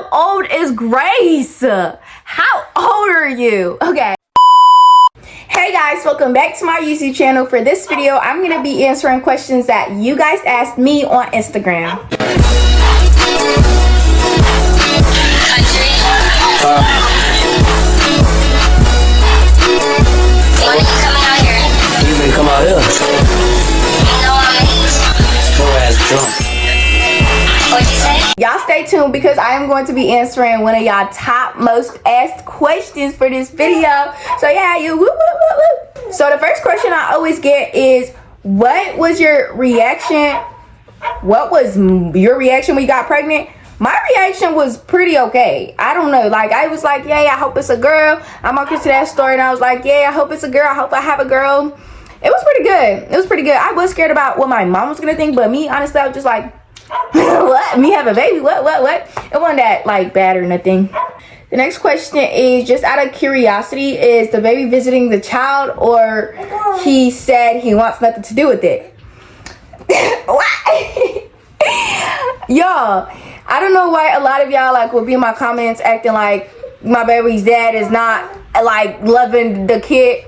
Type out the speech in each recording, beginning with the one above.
how old is Grace? How old are you? Okay. Hey guys, welcome back to my YouTube channel. For this video, I'm going to be answering questions that you guys asked me on Instagram. When are you coming out here? You been come out here? You know I'm late. Your ass drunk. What'd you say? Y'all stay tuned because I am going to be answering one of y'all top most asked questions for this video. So yeah, So the first question I always get is, what was your reaction? What was your reaction when you got pregnant? My reaction was pretty okay. I don't know. Like, I was like, yeah, I hope it's a girl. I'm gonna get to that story, and I was like, yeah, I hope it's a girl. I hope I have a girl. It was pretty good. It was pretty good. I was scared about what my mom was gonna think, but me, honestly, I was just like, what? Me have a baby? What? It wasn't that like bad or nothing. The next question is, just out of curiosity, is the baby visiting the child, or he said he wants nothing to do with it? What? Y'all, I don't know why a lot of y'all like will be in my comments acting like my baby's dad is not like loving the kid.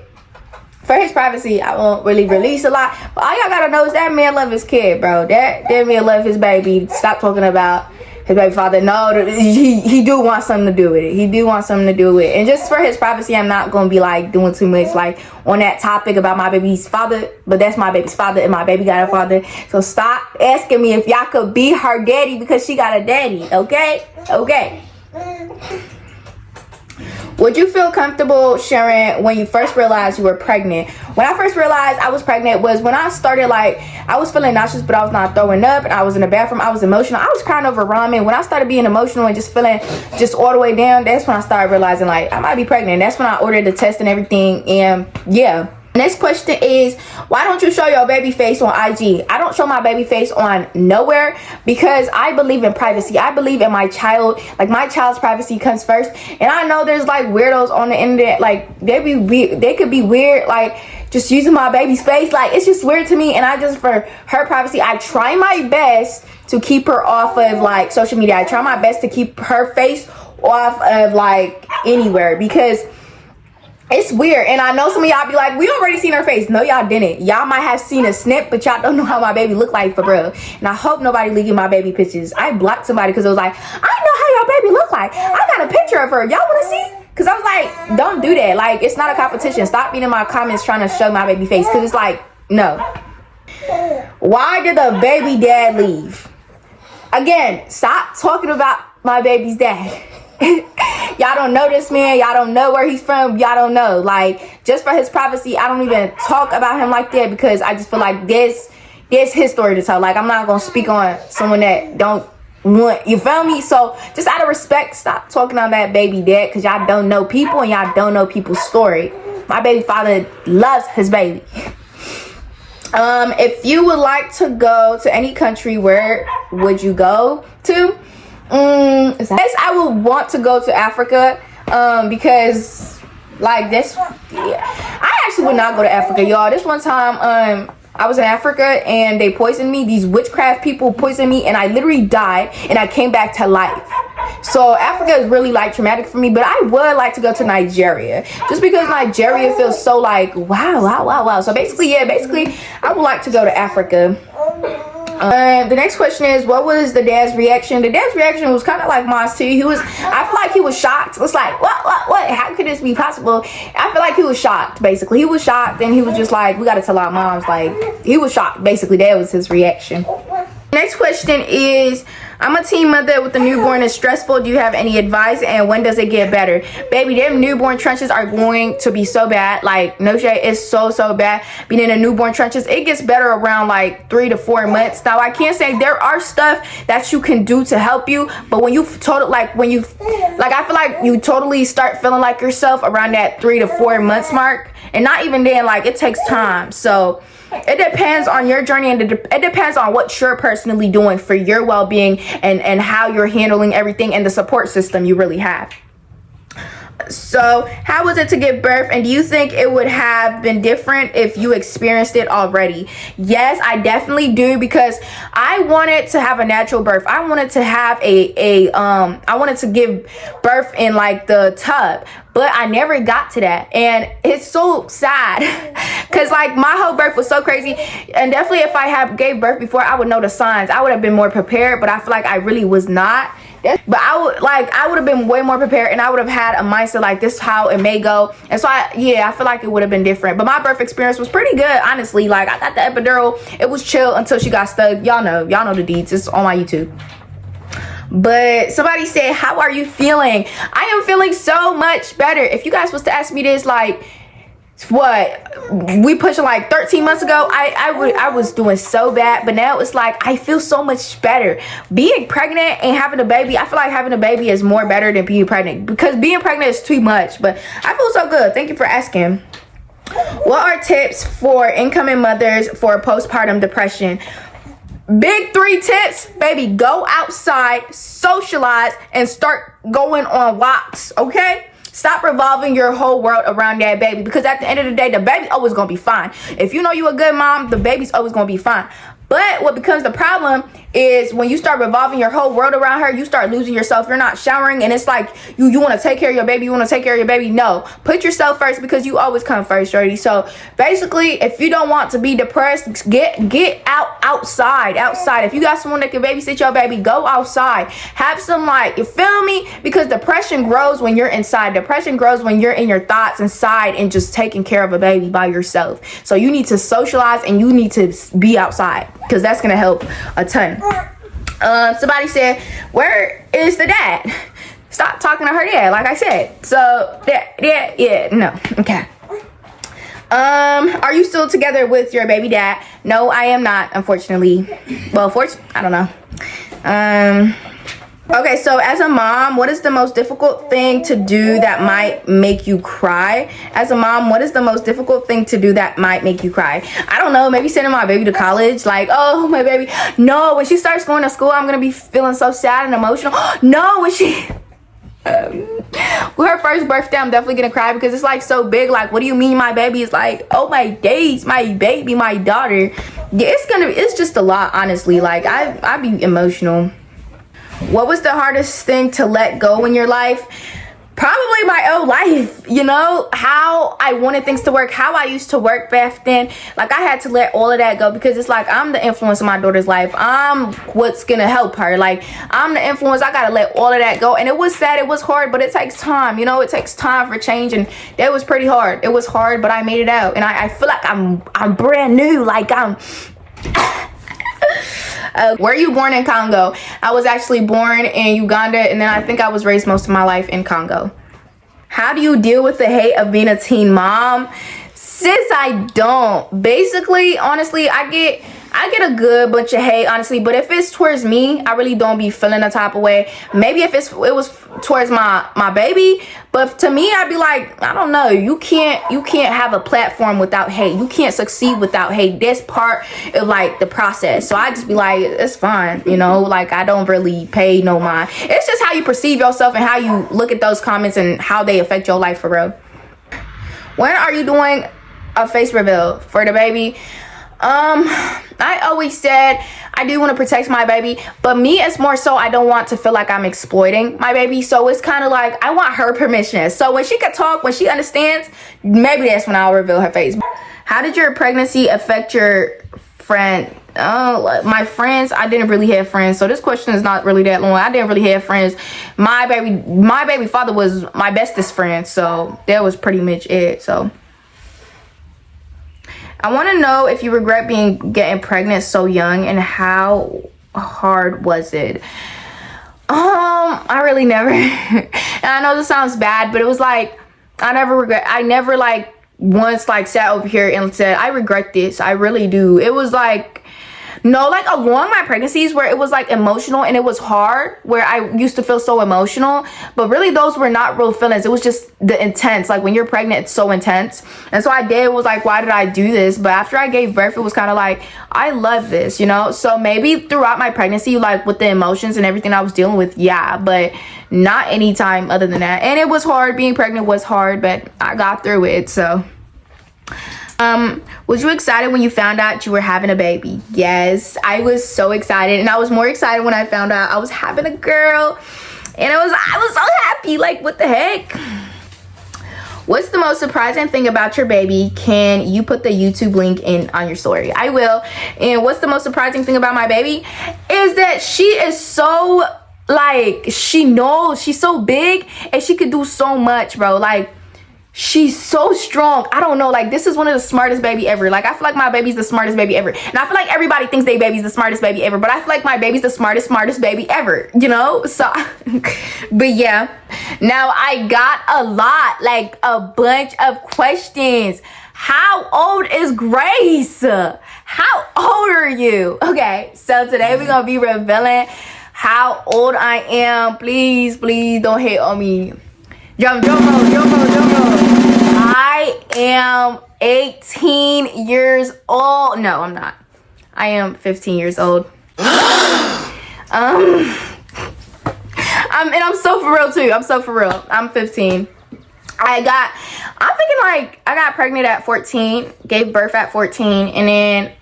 For his privacy, I won't really release a lot, but all y'all gotta know is that man love his kid, bro. That man love his baby. Stop talking about his baby father. No, he do want something to do with it. He do want something to do with it. And just for his privacy, I'm not gonna be like doing too much like on that topic about my baby's father, but that's my baby's father and my baby got a father. So stop asking me if y'all could be her daddy because she got a daddy, okay? Okay. Would you feel comfortable sharing when you first realized you were pregnant? When I first realized I was pregnant was when I started, like, I was feeling nauseous, but I was not throwing up, and I was in the bathroom. I was emotional. I was crying over ramen. When I started being emotional and just feeling just all the way down, that's when I started realizing, like, I might be pregnant. That's when I ordered the test and everything, and yeah. Next question is, why don't you show your baby face on IG? I don't show my baby face on nowhere because I believe in privacy. I believe in my child. Like, my child's privacy comes first. And I know there's like weirdos on the internet. Like, they could be weird, like just using my baby's face. Like, it's just weird to me. And I just, for her privacy, I try my best to keep her off of like social media. I try my best to keep her face off of like anywhere because it's weird. And I know some of y'all be like, we already seen her face. No, y'all didn't. Y'all might have seen a snip, but y'all don't know how my baby look like for real. And I hope nobody leaking my baby pictures. I blocked somebody because it was like, I know how your baby look like. I got a picture of her. Y'all want to see? Because I was like, don't do that. Like, it's not a competition. Stop being in my comments trying to show my baby face. Because it's like, no. Why did the baby dad leave? Again, stop talking about my baby's dad. Y'all don't know this man. Y'all don't know where he's from. Y'all don't know. Like, just for his privacy, I don't even talk about him like that because I just feel like this his story to tell. Like, I'm not gonna speak on someone that don't want, you feel me? So just out of respect, stop talking on that baby dad because y'all don't know people and y'all don't know people's story. My baby father loves his baby. If you would like to go to any country, where would you go to? I would want to go to Africa because like this, yeah. I actually would not go to Africa, y'all. This one time I was in Africa and they poisoned me. These witchcraft people poisoned me and I literally died and I came back to life. So Africa is really like traumatic for me, but I would like to go to Nigeria just because Nigeria feels so like wow. So basically I would like to go to Africa. The next question is, what was the dad's reaction? The dad's reaction was kind of like mine too. I feel like he was shocked. It's like, what? How could this be possible? I feel like he was shocked, basically. He was shocked and he was just like, we got to tell our moms. Like, he was shocked, basically. That was his reaction. Next question is, I'm a teen mother with a newborn. It's stressful. Do you have any advice? And when does it get better? Baby, them newborn trenches are going to be so bad. Like, no shade, it's so bad. Being in the newborn trenches, it gets better around like 3 to 4 months. Now, I can't say there are stuff that you can do to help you, but when you I feel like you totally start feeling like yourself around that 3 to 4 months mark. And not even then, like, it takes time. So it depends on your journey and it depends on what you're personally doing for your well-being and how you're handling everything and the support system you really have. So how was it to give birth, and do you think it would have been different if you experienced it already? Yes, I definitely do, because I wanted to have a natural birth. I wanted to have I wanted to give birth in like the tub, but I never got to that, and it's so sad because like my whole birth was so crazy. And definitely if I had gave birth before, I would know the signs. I would have been more prepared, but I feel like I really was not. But I would have been way more prepared, and I would have had a mindset like this is how it may go. And so I feel like it would have been different. But my birth experience was pretty good, honestly. Like I got the epidural, it was chill until she got stuck. Y'all know the deeds. It's on my YouTube. But somebody said, how are you feeling? I am feeling so much better. If you guys was to ask me this like what we pushing like 13 months ago, I was doing so bad, but now it's like I feel so much better. Being pregnant and having a baby, I feel like having a baby is more better than being pregnant, because being pregnant is too much. But I feel so good. Thank you for asking. What are tips for incoming mothers for postpartum depression? Big 3 tips, baby. Go outside, socialize, and start going on walks, okay? Stop revolving your whole world around that baby, because at the end of the day, the baby's always gonna be fine. If you know you a good mom, the baby's always gonna be fine. But what becomes the problem is when you start revolving your whole world around her, you start losing yourself. You're not showering, and it's like you want to take care of your baby. You want to take care of your baby. No, put yourself first, because you always come first, Shorty. So basically, if you don't want to be depressed, get outside. If you got someone that can babysit your baby, go outside. Have some you feel me? Because depression grows when you're inside. Depression grows when you're in your thoughts inside and just taking care of a baby by yourself. So you need to socialize, and you need to be outside, because that's gonna help a ton. Somebody said, where is the dad? Stop talking to her dad, like I said. So no. Okay. Are you still together with your baby dad? No, I am not, unfortunately. Well, I don't know. Okay, so as a mom, what is the most difficult thing to do that might make you cry? As a mom, what is the most difficult thing to do that might make you cry? I don't know, maybe sending my baby to college. Like, oh, my baby. No, when she starts going to school, I'm going to be feeling so sad and emotional. No, when she... with her first birthday, I'm definitely going to cry, because it's like so big. Like, what do you mean my baby is like, oh my days, my baby, my daughter. Yeah, it's just a lot, honestly. Like, I be emotional. What was the hardest thing to let go in your life? Probably my own life, you know, how I wanted things to work, how I used to work back then. Like, I had to let all of that go, because it's like I'm the influence of my daughter's life. I'm what's gonna help her. Like, I'm the influence. I gotta let all of that go. And it was sad, it was hard, but it takes time, you know. It takes time for change, and that was pretty hard. It was hard, but I made it out, and I feel like I'm brand new. Like, I'm were you born in Congo? I was actually born in Uganda, and then I think I was raised most of my life in Congo. How do you deal with the hate of being a teen mom? Sis, I don't. Basically, honestly, I get a good bunch of hate, honestly, but if it's towards me, I really don't be feeling the type of way. Maybe if it was towards my baby, but to me, I'd be like, I don't know, you can't have a platform without hate. You can't succeed without hate. That's part of like the process. So I just be like, it's fine, you know, like I don't really pay no mind. It's just how you perceive yourself and how you look at those comments and how they affect your life for real. When are you doing a face reveal for the baby? I always said I do want to protect my baby, but me, it's more so I don't want to feel like I'm exploiting my baby. So it's kind of like I want her permission. So when she can talk, when she understands, maybe that's when I'll reveal her face. How did your pregnancy affect your friend? Oh, my friends, I didn't really have friends, so this question is not really that long. I didn't really have friends. My baby father was my bestest friend, so that was pretty much it. So I want to know if you regret getting pregnant so young, and how hard was it? I really never. And I know this sounds bad, but it was like I never like once like sat over here and said I regret this. I really do. It was like No, like along my pregnancies where it was like emotional and it was hard, where I used to feel so emotional, but really those were not real feelings. It was just the intense. Like when you're pregnant, it's so intense. And so I did was like, why did I do this? But after I gave birth, it was kind of like, I love this, you know? So maybe throughout my pregnancy, like with the emotions and everything I was dealing with, yeah, but not any time other than that. And it was hard. Being pregnant was hard, but I got through it. So was you excited when you found out you were having a baby? Yes, I was so excited, and I was more excited when I found out I was having a girl, and I was so happy. Like, what the heck? What's the most surprising thing about your baby? Can you put the YouTube link in on your story? I will. And what's the most surprising thing about my baby is that she is so, like, she knows she's so big and she could do so much, bro. Like, she's so strong. I don't know, like, this is one of the smartest baby ever. Like, I feel like my baby's the smartest baby ever. And I feel like everybody thinks they baby's the smartest baby ever, but I feel like my baby's the smartest baby ever, you know? So, but yeah. Now, I got a lot, like, a bunch of questions. How old is Grace? How old are you? Okay, so today we're gonna be revealing how old I am. Please, please don't hate on me. Drum roll. I am 18 years old. No, I'm not. I am 15 years old. And I'm so for real too. I'm so for real. I'm 15. I'm thinking like I got pregnant at 14, gave birth at 14, and then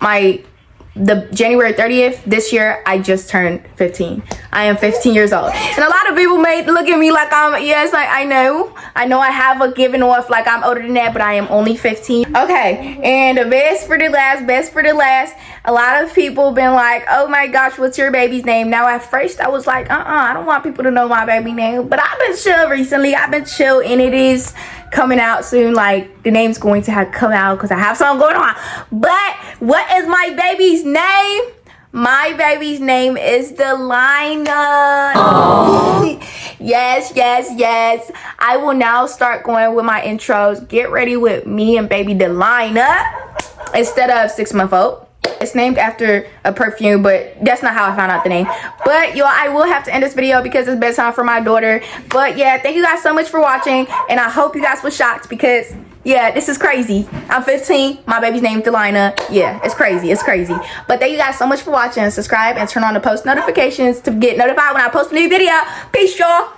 the January 30th this year, I just turned 15. I am 15 years old. And a lot of people may look at me like yes, I know I have a given off like I'm older than that, but I am only 15. Okay, and the best for the last, a lot of people been like, oh my gosh, what's your baby's name? Now at first I was like, I don't want people to know my baby name, but I've been chill recently. I've been chill, and it is coming out soon. Like, the name's going to have come out because I have something going on. But what is my baby's name? My baby's name is Delina. Yes. I will now start going with my intros. Get ready with me and baby Delina instead of 6-month-old. It's named after a perfume, but that's not how I found out the name. But y'all, I will have to end this video because it's bedtime for my daughter. But yeah, thank you guys so much for watching, and I hope you guys were shocked because yeah, this is crazy. I'm 15. My baby's named Delina. Yeah, it's crazy. But thank you guys so much for watching. Subscribe and turn on the post notifications to get notified when I post a new video. Peace, y'all.